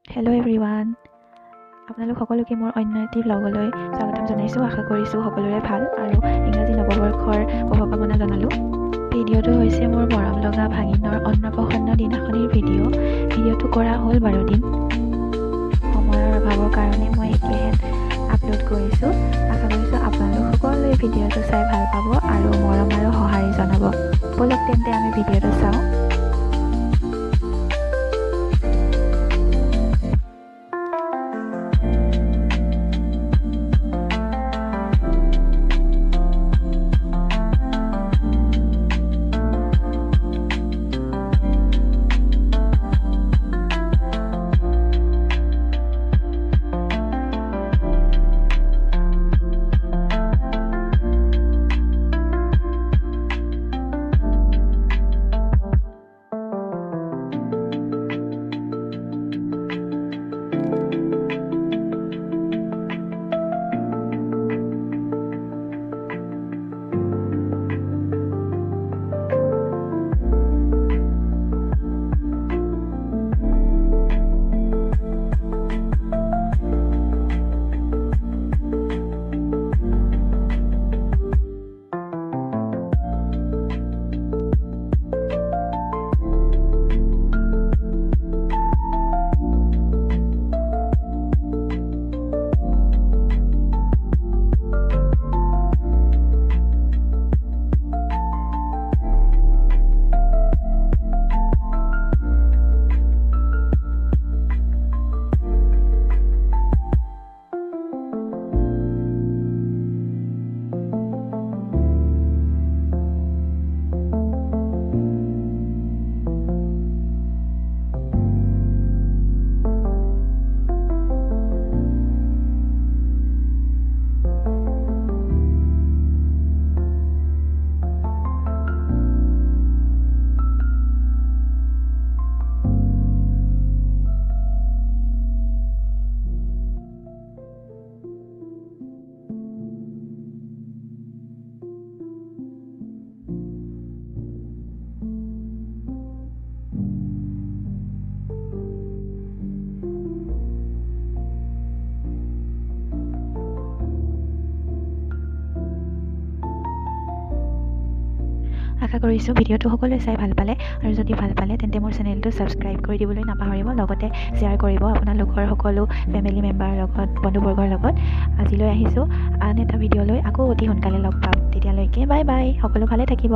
Hello' everyone, আপোনালোক সকলোকে মোৰ অন্য এটি ব্লগলৈ স্বাগতম জনাইছোঁ। আশা কৰিছোঁ সকলোৰে ভাল আৰু ইংৰাজী নৱবৰ্ষৰ শুভকামনা জনালোঁ। ভিডিঅ'টো হৈছে মোৰ মৰম লগা ভাগিনৰ অন্নপ্ৰাশন দিনাখনিৰ ভিডিঅ'টো কৰা হ'ল 12 দিন। সময়ৰ অভাৱৰ কাৰণে মই একেহে আপলোড কৰিছোঁ। আশা কৰিছোঁ আপোনালোক সকলোৱে ভিডিঅ'টো চাই ভাল পাব আৰু মৰম আৰু সঁহাৰি জনাব। ব'লক তেন্তে আমি ভিডিঅ'টো চাওঁ। আশা কৰিছোঁ ভিডিঅ'টো সকলোৱে চাই ভাল পালে, আৰু যদি ভাল পালে তেন্তে মোৰ চেনেলটো ছাবস্ক্ৰাইব কৰি দিবলৈ নাপাহৰিব। লগতে শ্বেয়াৰ কৰিব আপোনালোকৰ সকলো ফেমিলি মেম্বাৰৰ লগত, বন্ধুবৰ্গৰ লগত। আজিলৈ আহিছোঁ আন এটা ভিডিঅ'লৈ। আকৌ অতি সোনকালে লগ পাম। তেতিয়ালৈকে বাই বাই, সকলো ভালে থাকিব।